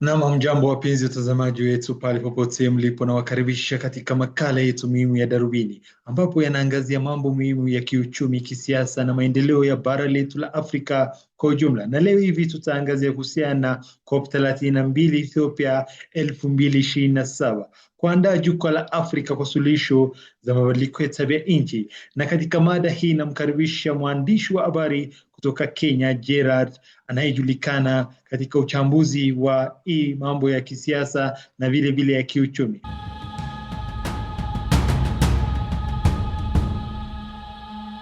Naam, hamjambo wapenzi watazamaji wetu pale popote mlipo, na wakaribisha katika makala yetu muhimu ya Darubini, ambapo yanaangazia mambo muhimu ya kiuchumi, kisiasa na maendeleo ya bara letu la Afrika kwa ujumla. Na leo hivi tutaangazia kuhusiana na COP32 Ethiopia 2027, kuandaa jukwaa la Afrika kwa suluhisho za mabadiliko ya tabia nchi. Na katika mada hii namkaribisha mwandishi wa habari kutoka Kenya, Gerard, anayejulikana katika uchambuzi wa hii mambo ya kisiasa na vile vile ya kiuchumi.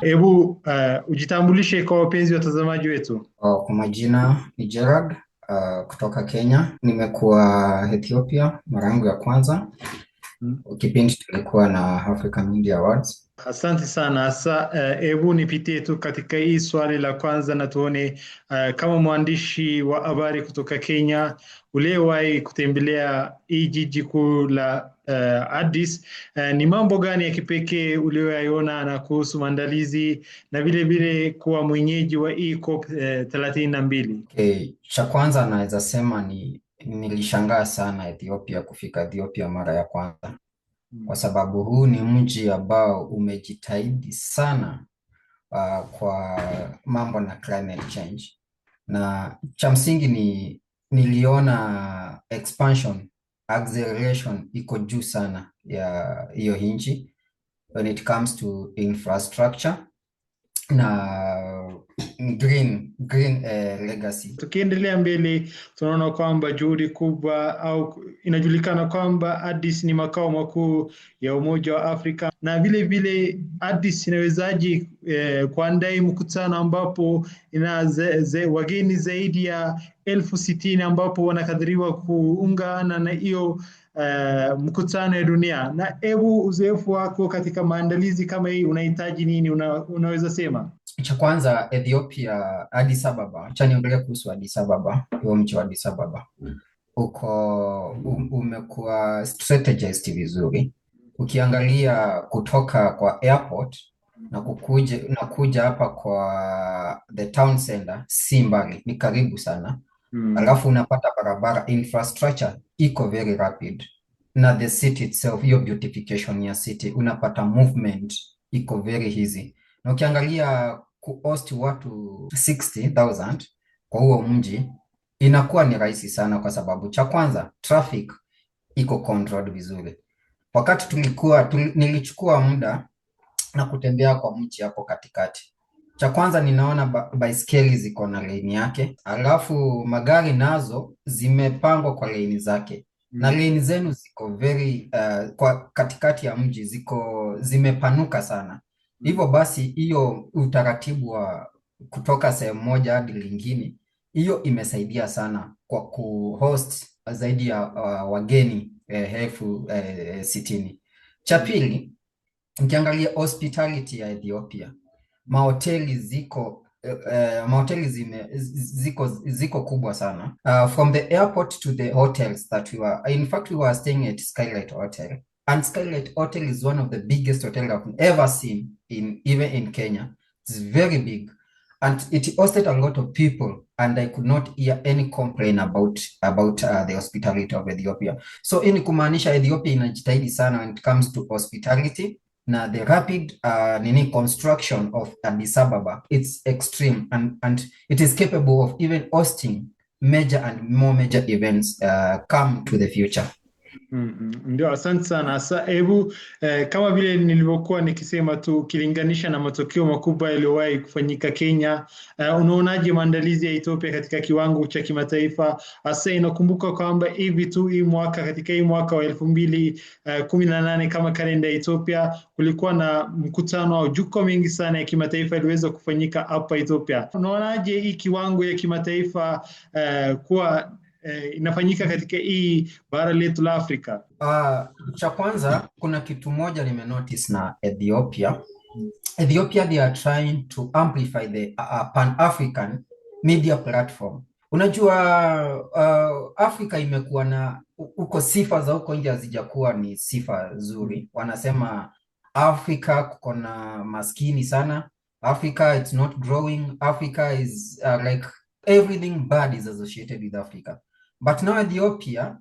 Hebu ujitambulishe kwa wapenzi watazamaji wetu. Kwa majina ni Gerard kutoka Kenya. Nimekuwa Ethiopia mara yangu ya kwanza. Kipindi tulikuwa na African Media Awards. Asante sana. Asa hebu nipitie tu katika hii swali la kwanza na tuone kama mwandishi wa habari kutoka Kenya, uliyewahi kutembelea hii jiji kuu la Addis, ni mambo gani ya kipekee uliyoyaona na kuhusu maandalizi na vile vile kuwa mwenyeji wa hii COP 32? Okay. Cha kwanza naweza sema nilishangaa sana kufika Ethiopia mara ya kwanza, kwa sababu huu ni mji ambao umejitahidi sana kwa mambo na climate change, na cha msingi niliona expansion, acceleration iko juu sana ya hiyo nchi when it comes to infrastructure na green legacy. Tukiendelea mbele tunaona kwamba juhudi kubwa au inajulikana kwamba Addis ni makao makuu ya Umoja wa Afrika, na vile vile Addis inawezaji kuandaa mkutano ambapo ina wageni zaidi ya 60,000 ambapo wanakadiriwa kuungana na hiyo mkutano ya dunia. Na hebu uzoefu wako katika maandalizi kama hii, unahitaji nini? Unaweza sema? Cha kwanza Ethiopia, Addis Ababa. Acha niongelee kuhusu Addis Ababa. Huo mji wa Addis Ababa umekuwa strategized vizuri. Ukiangalia kutoka kwa airport na kuja hapa kwa the town center, si mbali, ni karibu sana. Alafu unapata barabara, infrastructure iko very rapid, na the city itself, hiyo beautification ya city, unapata movement iko very easy. Na ukiangalia kuhost watu 60,000 kwa huo mji inakuwa ni rahisi sana, kwa sababu cha kwanza traffic iko controlled vizuri. Wakati nilichukua muda na kutembea kwa mji hapo katikati, cha kwanza ninaona baiskeli ziko na lane yake, alafu magari nazo zimepangwa kwa lane zake. Na lane zenu ziko very kwa katikati ya mji zimepanuka sana. Hivyo basi hiyo utaratibu wa kutoka sehemu moja hadi lingine, hiyo imesaidia sana kwa kuhost zaidi ya wageni 60,000. Cha pili, ukiangalia hospitality ya Ethiopia, mahoteli ziko kubwa sana. From the airport to the hotels that we were staying at Skylight Hotel. And Skylight Hotel is one of the biggest hotels I've ever seen even in Kenya. It's very big, and it hosted a lot of people, and I could not hear any complaint about the hospitality of Ethiopia. So ini kumaanisha Ethiopia inajitahidi sana when it comes to hospitality, na the rapid construction of Addis Ababa, it's extreme, and it is capable of even hosting major and more major events come to the future. Ndio, asante sana. Sasa hebu kama vile nilivyokuwa nikisema tu, ukilinganisha na matokeo makubwa yaliyowahi kufanyika Kenya, unaonaje maandalizi ya Ethiopia katika kiwango cha kimataifa? Hasa inakumbuka kwamba katika hii mwaka wa 2018 kama kalenda ya Ethiopia kulikuwa na mkutano au jukwaa mingi sana ya kimataifa iliweza kufanyika hapa Ethiopia. Unaonaje hii kiwango ya kimataifa kuwa inafanyika katika hii bara letu la Afrika? Cha kwanza kuna kitu moja nimenotice na Ethiopia. Ethiopia, they are trying to amplify the Pan-African media platform. Unajua Afrika imekuwa na uko sifa za huko nje hazijakuwa ni sifa nzuri. Wanasema Afrika kuko na maskini sana, Africa it's not growing, Africa is like everything bad is associated with Africa. But now Ethiopia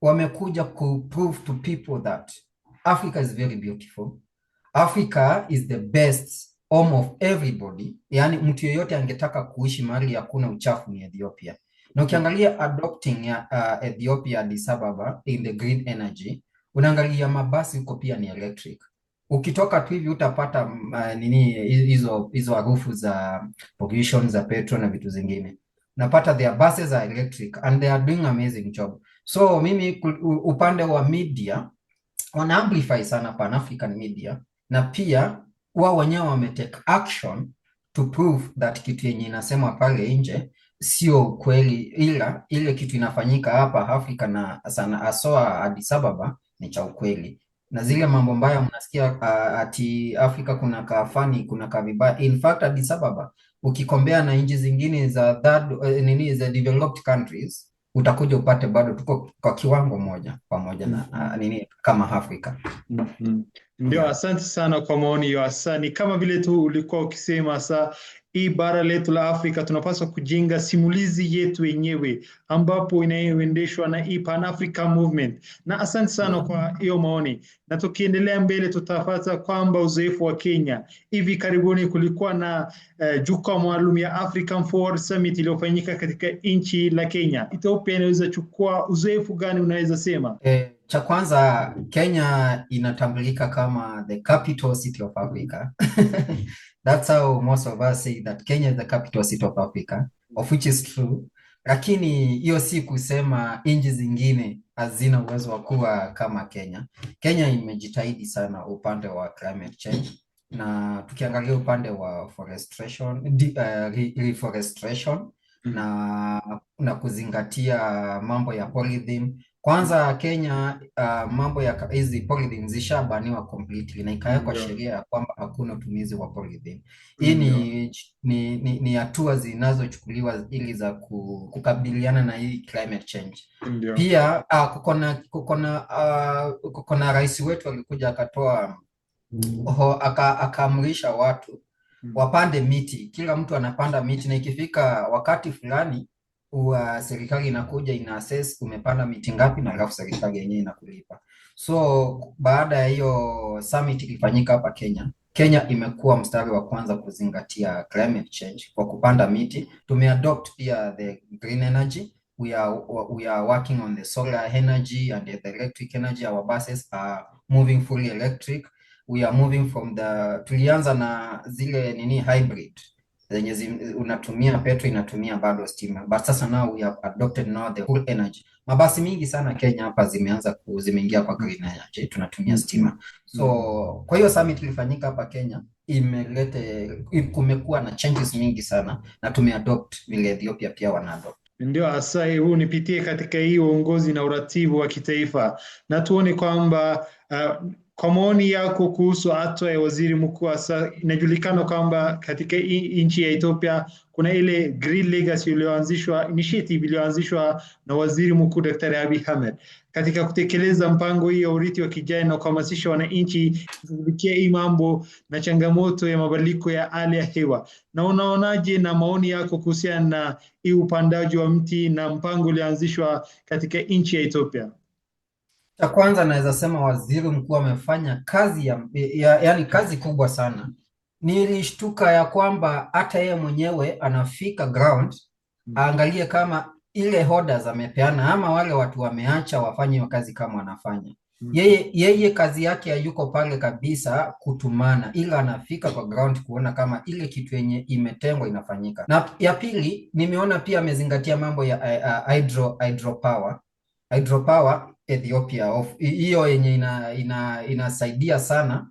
wamekuja ku prove to people that Africa is very beautiful. Africa is the best home of everybody. Yaani mtu yeyote angetaka kuishi mahali hakuna uchafu ni Ethiopia. Na ukiangalia adopting ya Ethiopia Addis Ababa in the green energy, unaangalia mabasi huko pia ni electric. Ukitoka tu hivi utapata hizo harufu za pollution za petrol na vitu zingine. Napata their buses are electric and they are doing amazing job. So mimi upande wa media wana amplify sana Pan African media, na pia wao wenyewe wametake action to prove that kitu yenye inasema pale nje sio kweli, ila ile kitu inafanyika hapa Afrika na sana asoa Addis Ababa ni cha ukweli. Na zile mambo mbaya mnasikia ati Afrika kuna kafani kuna kavibaya. In fact Addis Ababa ukikombea na nchi zingine za za developed countries utakuja upate bado tuko kwa kiwango moja pamoja na kama Afrika. Ndio, asante sana kwa maoni hiyo. Asante, kama vile tu ulikuwa ukisema, hii bara letu la Afrika tunapaswa kujenga simulizi yetu wenyewe ambapo inayoendeshwa na hii Pan African Movement. Na asante sana kwa hiyo maoni. Na tukiendelea mbele tutapata kwamba uzoefu wa Kenya, hivi karibuni kulikuwa na jukwaa maalum ya African Forward Summit iliyofanyika katika nchi la Kenya. Ethiopia inaweza chukua uzoefu gani unaweza sema? Cha kwanza, Kenya inatambulika kama the capital city of Africa. That's how most of us say that Kenya is the capital city of Africa, of which is true. Lakini hiyo si kusema nchi zingine hazina uwezo wa kuwa kama Kenya. Kenya imejitahidi sana upande wa climate change, na tukiangalia upande wa reforestation na kuzingatia mambo ya polythene. Kwanza Kenya mambo ya hizi polythene zishabaniwa completely na ikawekwa sheria ya kwamba hakuna utumizi wa polythene. Hii ni hatua zinazochukuliwa ili za kukabiliana na hii climate change. Pia kuko na rais wetu alikuja akatoa akaamrisha watu wapande miti. Kila mtu anapanda miti, na ikifika wakati fulani serikali inakuja ina assess umepanda miti ngapi, na alafu serikali yenyewe inakulipa. So baada ya hiyo summit ilifanyika hapa Kenya imekuwa mstari wa kwanza kuzingatia climate change kwa kupanda miti. Tumeadopt pia the green energy. We are working on the solar energy and the electric energy. Our buses are moving fully electric. We are moving from tulianza na zile hybrid zenye unatumia petrol inatumia bado stima, but sasa now we have adopted now the full energy. Mabasi mingi sana Kenya hapa zimeingia kwa green energy, tunatumia stima. So kwa hiyo summit ilifanyika hapa Kenya, kumekuwa na changes mingi sana, na tumeadopt vile Ethiopia pia wanaadopt. Ndio, asai huu nipitie katika hii uongozi na uratibu wa kitaifa, na tuone kwamba kwa maoni yako kuhusu hatua ya waziri mkuu. Inajulikana kwamba katika nchi ya Ethiopia kuna ile Green Legacy initiative iliyoanzishwa na waziri mkuu Daktari Abiy Ahmed katika kutekeleza mpango hii ya urithi wa kijani na kuhamasisha wananchi kushughulikia hii mambo na changamoto ya mabadiliko ya hali ya hewa. Na unaonaje, na maoni yako kuhusiana na hii upandaji wa mti na mpango ulioanzishwa katika nchi ya Ethiopia? Cha kwanza naweza sema waziri mkuu amefanya kazi yani kazi kubwa sana. Nilishtuka ya kwamba hata yeye mwenyewe anafika ground aangalie kama ile orders amepeana ama wale watu wameacha wafanye hiyo kazi kama wanafanya. Yeye kazi yake hayuko pale kabisa kutumana, ila anafika kwa ground kuona kama ile kitu yenye imetengwa inafanyika. Na ya pili, nimeona pia amezingatia mambo ya hydropower Ethiopia, hiyo yenye inasaidia sana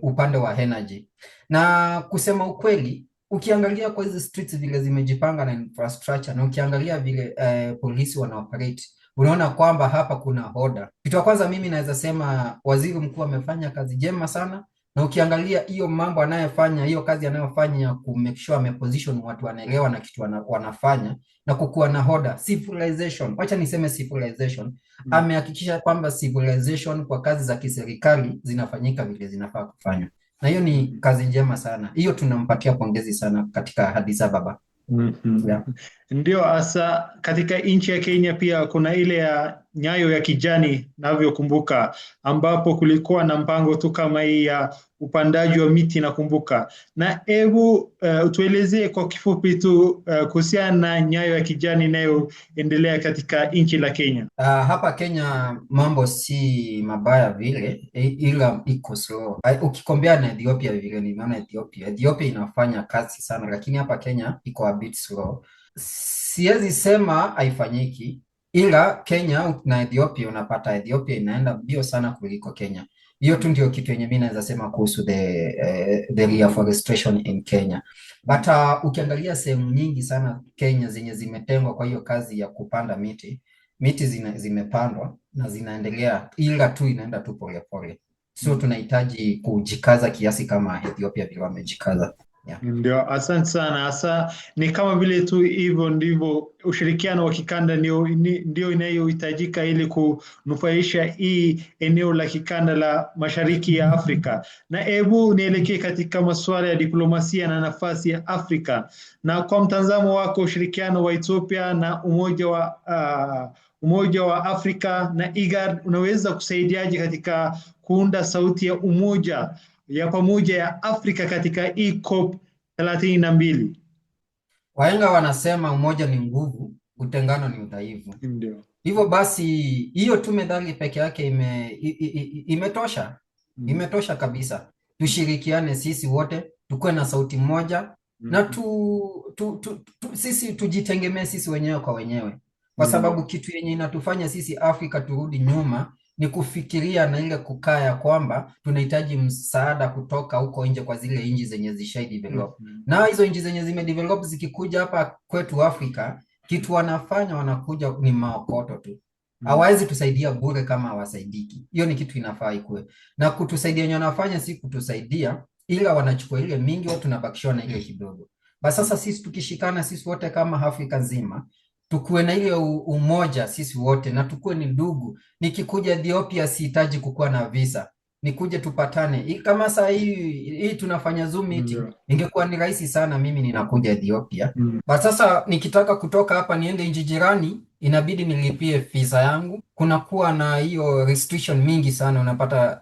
upande wa energy. Na kusema ukweli, ukiangalia kwa hizi streets vile zimejipanga na infrastructure, na ukiangalia vile polisi wanaoperate, unaona kwamba hapa kuna order. Kitu kwanza mimi naweza sema waziri mkuu amefanya kazi njema sana, na ukiangalia hiyo mambo anayofanya, hiyo kazi anayofanya ku make sure ameposition watu wanaelewa na kitu wanafanya na kukuwa na order. Civilization, acha niseme civilization. Amehakikisha kwamba civilization kwa kazi za kiserikali zinafanyika vile zinafaa kufanywa. Na hiyo ni kazi njema sana. Hiyo tunampatia pongezi sana katika Addis Ababa. Yeah. Ndio, hasa katika nchi ya Kenya pia kuna ile ya Nyayo ya Kijani navyokumbuka, ambapo kulikuwa na mpango tu kama hii ya upandaji wa miti nakumbuka. Na hebu tuelezee kwa kifupi tu kuhusiana na Nyayo ya Kijani inayoendelea katika nchi la Kenya. Hapa Kenya mambo si mabaya vile, ila iko slow. Ukikombea na Ethiopia vile nimeona Ethiopia inafanya kazi sana, lakini hapa Kenya iko a bit slow. Siwezi sema haifanyiki, ila Kenya na Ethiopia unapata Ethiopia inaenda mbio sana kuliko Kenya. Hiyo tu ndio kitu yenye mimi naweza sema kuhusu the reforestation in Kenya. But ukiangalia sehemu nyingi sana Kenya zenye zimetengwa kwa hiyo kazi ya kupanda miti zimepandwa na zinaendelea, ila tu inaenda tu polepole. So tunahitaji kujikaza kiasi kama Ethiopia vile wamejikaza. Yeah. Ndio, asante sana. Hasa ni kama vile tu hivyo ndivyo ushirikiano wa kikanda ndio inayohitajika ili kunufaisha hii eneo la kikanda la Mashariki ya Afrika. Na hebu nielekee katika masuala ya diplomasia na nafasi ya Afrika, na kwa mtazamo wako ushirikiano wa Ethiopia na Umoja wa Afrika na IGAD unaweza kusaidiaje katika kuunda sauti ya umoja ya pamoja ya Afrika katika hii COP 32? Wahenga wanasema umoja ni nguvu, utengano ni udhaifu. Ndio. Hivyo basi hiyo tu methali peke yake imetosha. Imetosha kabisa. Tushirikiane sisi wote, tukuwe na sauti moja na sisi tujitegemee sisi wenyewe kwa wenyewe. Kwa sababu kitu yenye inatufanya sisi Afrika turudi nyuma ni kufikiria na ile kukaa ya kwamba tunahitaji msaada kutoka huko nje kwa zile nchi zenye zishai develop. Na hizo nchi zenye zime develop zikikuja hapa kwetu Afrika, kitu wanakuja ni maokoto tu. Hawawezi tusaidia bure kama hawasaidiki. Hiyo ni kitu inafaa ikuwe. Na kutusaidia wenye wanafanya si kutusaidia, ila wanachukua ile mingi, watu tunabakishwa na ile kidogo. Basi sasa sisi tukishikana sisi wote kama Afrika nzima, tukuwe na ile umoja sisi wote na tukuwe ni ndugu. Nikikuja Ethiopia sihitaji kukuwa na visa, nikuje tupatane. Kama saa hii tunafanya Zoom meeting, ingekuwa ni rahisi sana mimi ninakuja Ethiopia. But sasa nikitaka kutoka hapa niende nchi jirani, inabidi nilipie visa yangu. Kunakuwa na hiyo restriction mingi sana, unapata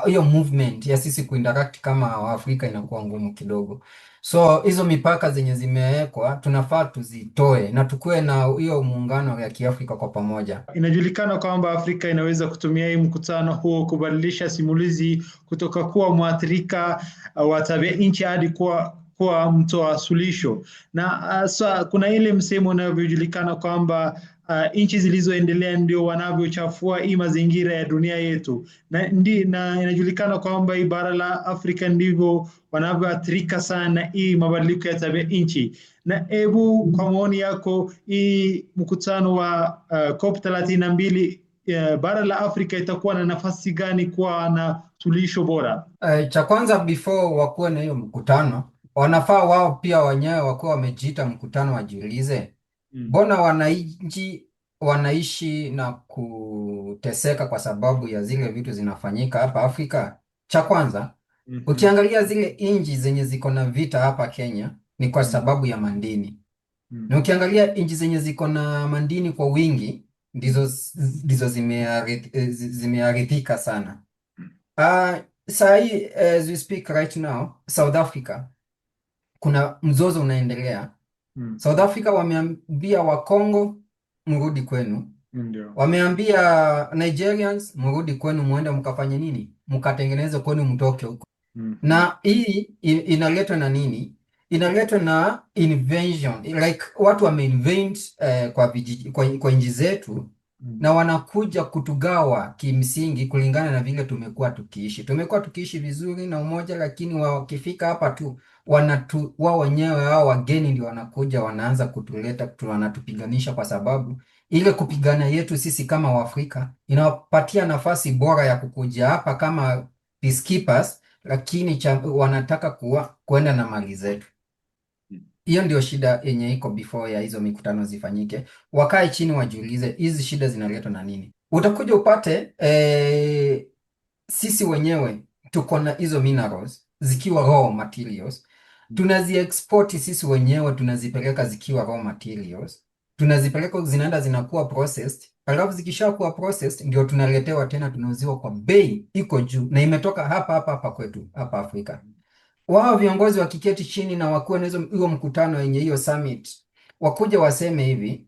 hiyo movement ya sisi kuinteract kama Waafrika inakuwa ngumu kidogo. So hizo mipaka zenye zimewekwa tunafaa tuzitoe na tukue na hiyo muungano ya Kiafrika kwa pamoja. Inajulikana kwamba Afrika inaweza kutumia hii mkutano huo kubadilisha simulizi kutoka kuwa mwathirika wa tabia nchi hadi kuwa mtoa suluhisho. Na kuna ile msemo unavyojulikana kwamba nchi zilizoendelea ndio wanavyochafua hii mazingira ya dunia yetu, na inajulikana kwamba hii bara la Afrika ndivyo wanavyoathirika sana hii mabadiliko ya tabia nchi. Na hebu kwa maoni yako, hii mkutano wa COP 32 bara la Afrika itakuwa na nafasi gani kuwa na suluhisho bora? Cha kwanza, before wakuwe na hiyo mkutano, wanafaa wao pia wenyewe wakuwa wamejiita mkutano, wajiulize mbona wananchi wanaishi na kuteseka kwa sababu ya zile vitu zinafanyika hapa Afrika. Cha kwanza, ukiangalia zile nchi zenye ziko na vita hapa Kenya ni kwa sababu ya madini. Na ukiangalia nchi zenye ziko na madini kwa wingi ndizo zimearidhika sana. Saa hii as we speak right now, South Africa kuna mzozo unaendelea. South Africa wameambia Wakongo mrudi kwenu. Wameambia Nigerians mrudi kwenu, muende mkafanye nini? Mkatengeneze kwenu, mtoke huko. Na hii inaletwa na nini? Inaletwa na invasion. Like watu wameinvade kwa nchi zetu na wanakuja kutugawa kimsingi kulingana na vile tumekuwa tukiishi. Tumekuwa tukiishi vizuri na umoja, lakini wakifika hapa tu wao wenyewe hao wageni ndio wanakuja wanaanza kutuleta, wanatupiganisha, kwa sababu ile kupigana yetu sisi kama Waafrika inawapatia nafasi bora ya kukuja hapa kama peacekeepers, lakini wanataka kuenda na mali zetu. Hiyo ndio shida yenye iko before ya hizo mikutano zifanyike. Wakae chini wajiulize hizi shida zinaletwa na nini. Utakuja upate sisi wenyewe tuko na hizo minerals zikiwa raw materials, tunazi-export sisi wenyewe, tunazipeleka zikiwa raw materials, tunazipeleka zinaenda zinakuwa processed, alafu zikishakuwa processed ndio tunaletewa tena, tunauziwa kwa bei iko juu, na imetoka hapa kwetu hapa Afrika. Wao viongozi wakiketi chini na wakuwe na hiyo mkutano yenye hiyo summit, wakuja waseme hivi,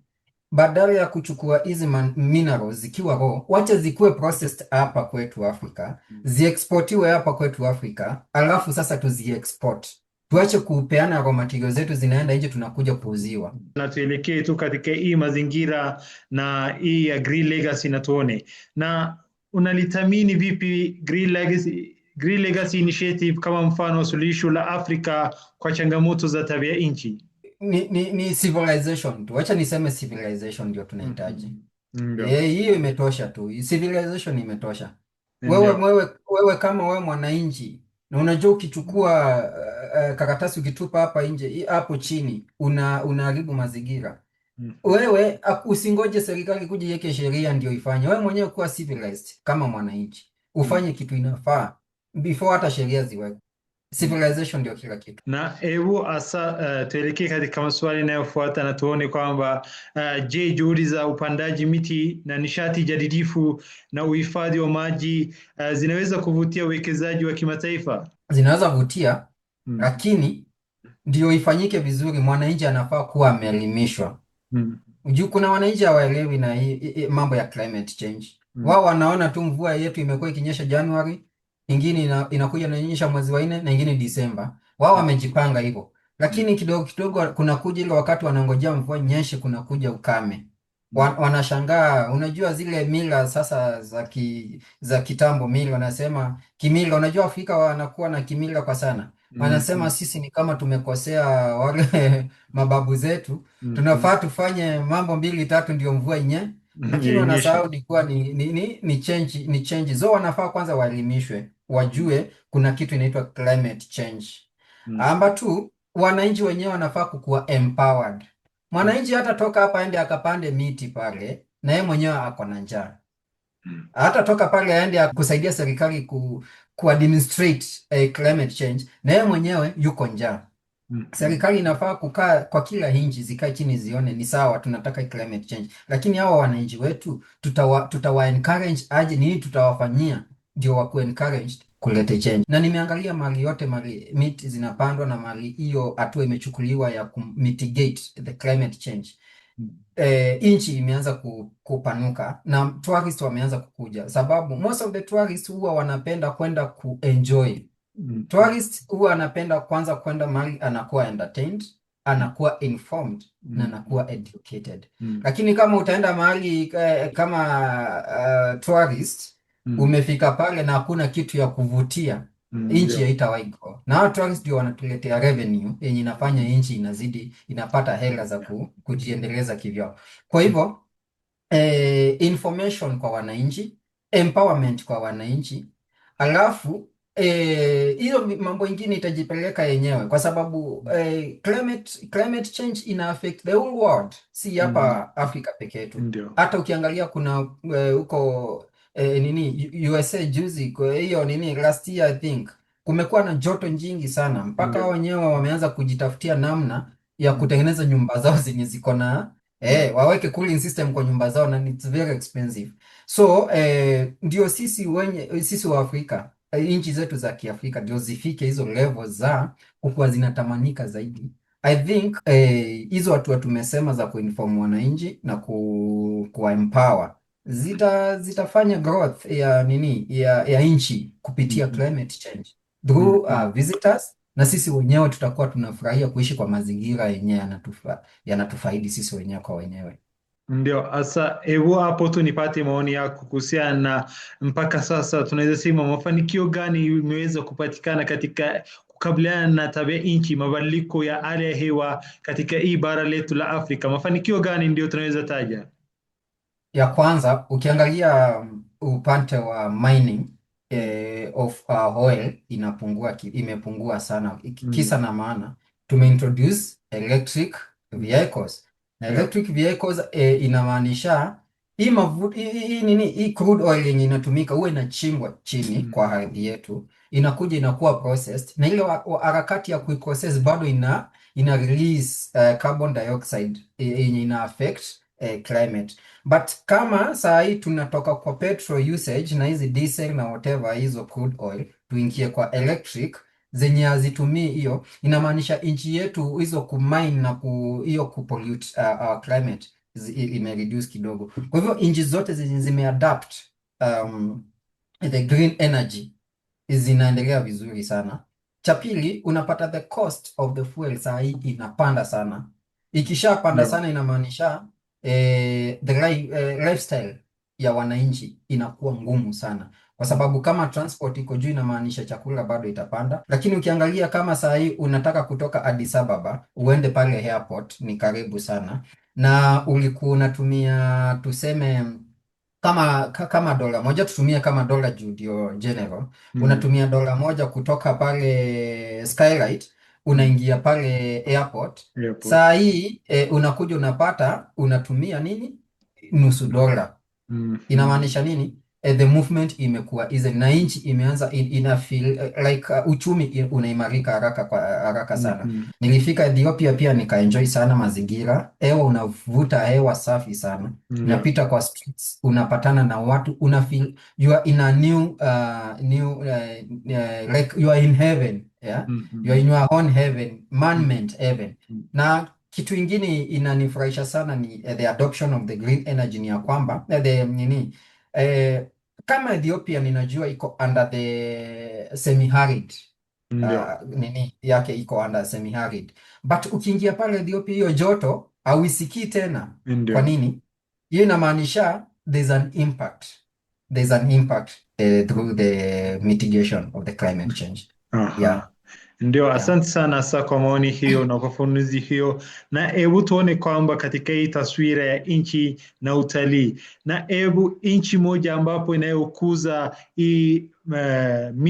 badala ya kuchukua hizi minerals zikiwa raw, wacha zikuwe processed hapa kwetu Afrika, ziexportiwe hapa kwetu Afrika, alafu sasa tuziexport. Tuache kupeana raw materials zetu zinaenda nje, tunakuja kuuziwa. Na tuelekee tu katika hii mazingira na hii ya Green Legacy na tuone. Na unalitamini vipi Green Legacy Initiative kama mfano suluhisho la Afrika kwa changamoto za tabia nchi? Ni civilization tu. Wacha niseme civilization ndio tunahitaji. Hiyo imetosha tu. Civilization imetosha. Wewe kama wewe mwananchi na unajua ukichukua karatasi ukitupa hapa nje hapo chini unaharibu mazingira. Wewe usingoje serikali kuja iweke sheria ndio ifanye. Wewe mwenyewe kuwa civilized kama mwananchi. Ufanye kitu inafaa before hata sheria ziwekwe. Civilization ndio kila kitu. Na hebu asa tuelekee katika maswali yanayofuata na tuone kwamba je, juhudi za upandaji miti na nishati jadidifu na uhifadhi wa maji zinaweza kuvutia uwekezaji wa kimataifa? Zinaweza kuvutia, lakini ndio ifanyike vizuri, mwananchi anafaa kuwa ameelimishwa. Juu kuna wananchi hawaelewi na mambo ya climate change. Wao wanaona tu mvua yetu imekuwa ikinyesha Januari, ingine inakuja inanyesha mwezi wa 4 na ingine Disemba. Wao wamejipanga hivyo. Lakini kidogo kidogo kunakuja ile wakati wanangojea mvua nyeshe, kunakuja ukame. Wanashangaa, unajua zile mila sasa za kitambo, mila wanasema kimila, unajua Afrika wanakuwa na kimila kwa sana. Wanasema sisi ni kama tumekosea wale mababu zetu, tunafaa tufanye mambo 2 3 ndio mvua inye. Lakini wanasahau ni kuwa ni change. So wanafaa kwanza waelimishwe, wajue kuna kitu inaitwa climate change. Amba tu wananchi wenyewe wanafaa kukuwa empowered. Mwananchi hata toka hapa aende akapande miti pale na yeye mwenyewe ako na njaa. Hata toka pale aende kusaidia serikali administrate climate change na yeye mwenyewe yuko njaa. Serikali inafaa kukaa kwa kila nchi, zikae chini zione ni sawa tunataka climate change. Lakini hawa wananchi wetu tutawa encourage aje, nini tutawafanyia ndio wakuwe encouraged kulete change. Na nimeangalia mali yote, mali miti zinapandwa na mali hiyo hatua imechukuliwa ya mitigate the climate change. Nchi imeanza kupanuka na tourists wameanza kukuja, sababu most of the tourists huwa wanapenda kwenda kuenjoy. Tourist huwa anapenda kwanza kwenda mahali anakuwa entertained, anakuwa informed na anakuwa educated. Lakini kama utaenda mahali kama tourist, umefika pale na hakuna kitu ya kuvutia, nchi haitawahi grow. Na hao tourist ndio wanatuletea revenue yenye inafanya nchi inazidi inapata hela za kujiendeleza kivyao. Kwa hivyo information kwa wananchi, empowerment kwa wananchi, alafu hiyo mambo ingine itajipeleka yenyewe, kwa sababu climate change ina affect the whole world, si hapa Afrika peke yetu. Hata ukiangalia kuna huko USA juzi, kwa hiyo last year I think kumekuwa na joto nyingi sana mpaka wenyewe wameanza kujitafutia namna ya kutengeneza nyumba zao zenye ziko na waweke cooling system kwa nyumba zao, na it's very expensive. So ndio sisi wa Afrika, nchi zetu za Kiafrika ndio zifike hizo level za kuwa zinatamanika zaidi. I think hizo watu tumesema za kuinform wananchi na kuwa empower zitafanya growth ya nchi kupitia climate change through visitors, na sisi wenyewe tutakuwa tunafurahia kuishi kwa mazingira yenyewe yanatufaidi sisi wenyewe kwa wenyewe. Ndio, asa hebu hapo tu nipate maoni yako kuhusiana na mpaka sasa tunaweza sema mafanikio gani imeweza kupatikana katika kukabiliana na tabia nchi, mabadiliko ya hali ya hewa katika hii bara letu la Afrika. Mafanikio gani ndio tunaweza taja? Ya kwanza, ukiangalia upande wa mining of oil imepungua sana. Kisa na maana tumeintroduce electric vehicles. Na electric vehicles inamaanisha hii crude oil yenye inatumika huwa inachimbwa chini kwa ardhi yetu, inakuja inakuwa processed, na ile harakati ya kuiprocess bado ina release carbon dioxide yenye ina affect climate. But kama saa hii tunatoka kwa petrol usage na hizi diesel na whatever hizo crude oil tuingie kwa electric zenye hazitumii hiyo, inamaanisha nchi yetu hizo kumine na hiyo kupollute our climate imereduce kidogo. Kwa hivyo nchi zote zenye zimeadapt the green energy zinaendelea vizuri sana. Cha pili, unapata the cost of the fuel saa hii inapanda sana. Ikishapanda sana inamaanisha the lifestyle ya wananchi inakuwa ngumu sana, kwa sababu kama transport iko juu inamaanisha chakula bado itapanda. Lakini ukiangalia kama saa hii unataka kutoka Addis Ababa uende pale airport, ni karibu sana, na ulikuwa unatumia tuseme kama dola moja, tutumie kama dola juu ndio general, unatumia dola moja kutoka pale Skylight unaingia pale airport. Saa hii unakuja unapata unatumia nini, nusu dola. Inamaanisha nini? The movement imekuwa easy na nchi imeanza ina feel like uchumi unaimarika haraka sana. Nilifika Ethiopia pia nikaenjoy sana mazingira, hewa unavuta hewa safi sana. Unapita kwa streets unapatana na watu, una feel you are in a new like you are in heaven, yeah? You are in your own heaven, man-made heaven. Na kitu ingine inanifurahisha sana ni the adoption of the green energy, ni ya kwamba kama Ethiopia ninajua iko under the semi-arid yake iko under semi-arid, but ukiingia pale Ethiopia hiyo joto hauisikii tena. Kwa nini? Hiyo inamaanisha there's an impact through the mitigation of the climate change. Yeah. Ndio, asante sana sa kwa maoni hiyo na ufafanuzi hiyo, na hebu tuone kwamba katika hii taswira ya nchi na utalii, na hebu nchi moja ambapo inayokuza hii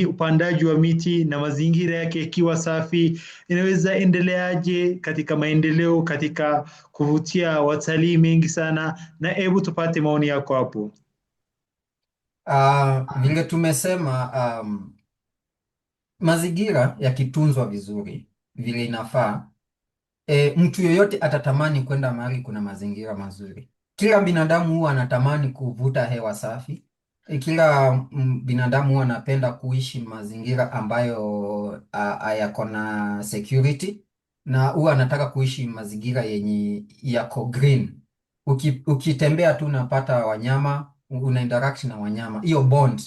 upandaji wa miti na mazingira yake yakiwa safi inaweza endeleaje katika maendeleo, katika kuvutia watalii mengi sana, na hebu tupate maoni yako hapo. Vile tumesema mazingira yakitunzwa vizuri vile inafaa, mtu yoyote atatamani kwenda mahali kuna mazingira mazuri. Kila binadamu huwa anatamani kuvuta hewa safi. Kila binadamu huwa anapenda kuishi mazingira ambayo yako na security, na huwa anataka kuishi mazingira yenye yako green. Ukitembea tu unapata wanyama, una interact na wanyama, hiyo bond.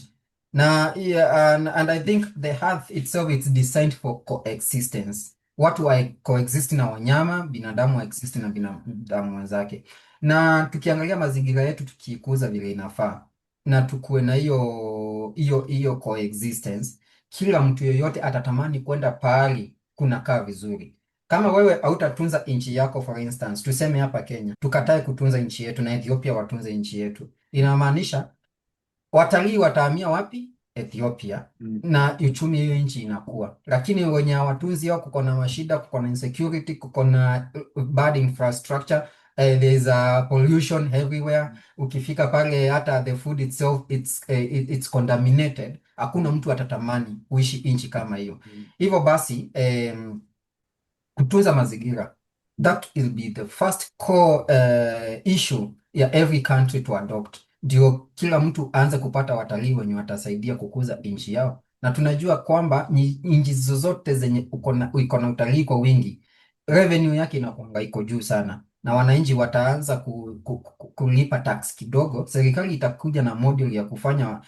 And I think the earth itself is designed for coexistence. Watu wa coexist na wanyama, binadamu wa exist na binadamu wenzake. Na tukiangalia mazingira yetu tukikuza vile inafaa, na tukuwe na hiyo coexistence, kila mtu yoyote atatamani kwenda pahali kunakaa vizuri. Kama wewe hautatunza nchi yako, for instance, tuseme hapa Kenya, tukatae kutunza nchi yetu na Ethiopia watunze nchi yetu, inamaanisha watalii watahamia wapi? Ethiopia. Na uchumi hiyo nchi inakuwa. Lakini wenye hawatunzi hao, kuko na mashida, kuko na insecurity, kuko na bad infrastructure, there's a pollution everywhere. Ukifika pale hata the food itself it's contaminated. Hakuna mtu atatamani kuishi nchi kama hiyo. Hivyo basi kutunza mazingira, that will be the first core issue ya every country to adopt. Ndio kila mtu aanze kupata watalii wenye watasaidia kukuza nchi yao. Na tunajua kwamba nchi zozote zenye iko na utalii kwa wingi, revenue yake inakuwa iko juu sana, na wananchi wataanza kulipa tax kidogo. Serikali itakuja na model ya kufanya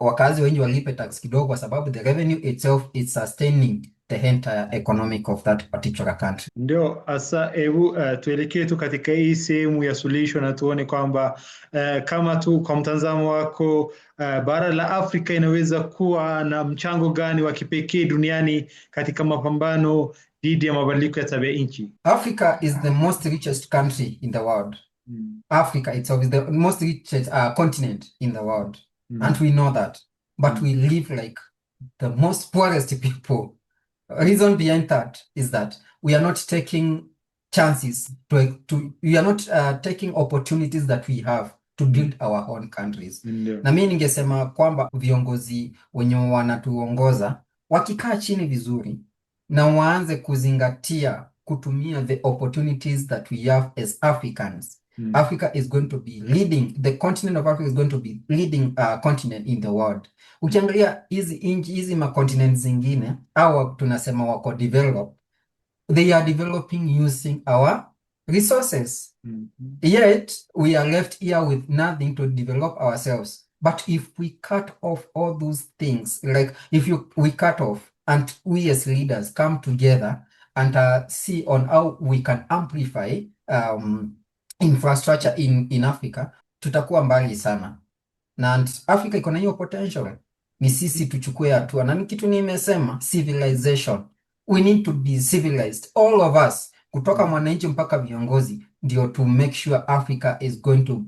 wakazi wengi walipe tax kidogo, kwa sababu the revenue itself is sustaining the entire economic of that particular country. Ndio, asa hebu tuelekee tu katika hii sehemu ya solution na tuone kwamba kama tu kwa mtazamo wako bara la Afrika inaweza kuwa na mchango gani wa kipekee duniani katika mapambano dhidi ya mabadiliko ya tabia nchi. Africa is the most richest country in the world. Africa itself is the most richest continent in the world. And we know that. But we live like the most poorest people. Reason behind that is that we are not taking chances we are not taking opportunities that we have to build our own countries. Na mimi ningesema kwamba viongozi wenye wanatuongoza Wakikaa chini vizuri na waanze kuzingatia kutumia the opportunities that we have as Africans, Africa is going to be leading, the continent of Africa is going to be leading continent in the world. Ukiangalia hizi makontinent zingine au tunasema wako develop, they are developing using our resources. Yet we are left here with nothing to develop ourselves. But if we cut off all those things, like we cut off and we as leaders come together and see on how we can amplify infrastructure in Africa, tutakuwa mbali sana. Na Africa iko na hiyo potential. Ni sisi tuchukue hatua. Na ni kitu nimesema, civilization. We need to be civilized. All of us, kutoka mwananchi mpaka viongozi, ndio to make sure Africa is going to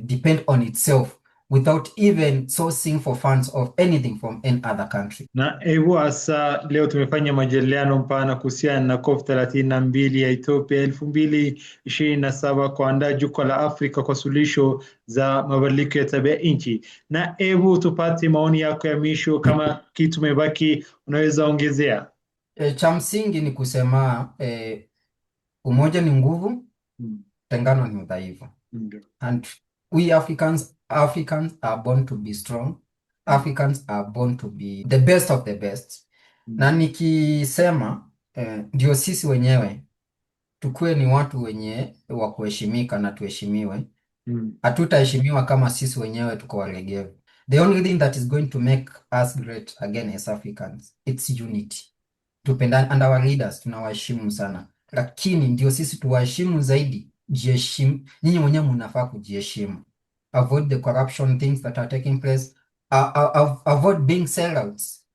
depend on itself without even sourcing for funds of anything from any other country. Na hasa leo tumefanya majadiliano mpana kuhusiana na COP32 ya Ethiopia 2027 kuandaa jukwaa la Afrika kwa suluhisho za mabadiliko ya tabia nchi. Na tupate maoni yako ya mwisho, kama kitu mebaki unaweza ongezea. Cha msingi ni kusema umoja ni nguvu, tengano ni udhaifu. And we Africans are born to be strong. Africans are born to be the best of the best. Na nikisema ndio sisi wenyewe tukue ni watu wenye wa kuheshimika na tuheshimiwe. Hatutaheshimiwa kama sisi wenyewe tuko walegevu. The only thing that is going to make us great again as Africans, it's unity. Tupendane, and our leaders tunawaheshimu sana. Lakini ndio sisi tuwaheshimu zaidi, jiheshimu. Nyinyi wenyewe mnafaa kujiheshimu. Avoid the corruption things that are taking place. Avoid being sellouts.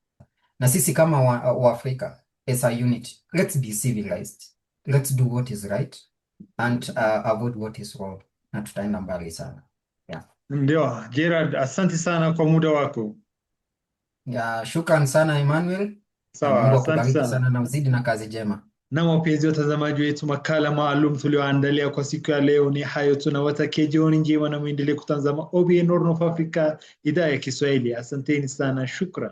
Na sisi kama wa Africa as a unit, let's be civilized. Let's do what is right and avoid what is wrong. Na tutaenda mbali sana. Yeah. Ndio, Gerald, asante sana kwa muda wako. Ya, shukran sana Emmanuel. Sawa, asante sana na uzidi na kazi jema. Na wapenzi watazamaji wetu, makala maalum tulioandalia kwa siku ya leo ni hayo. Tunawatakia jioni njema na muendelee kutazama OBN Horn of Africa, idhaa ya Kiswahili. Asanteni sana, shukran.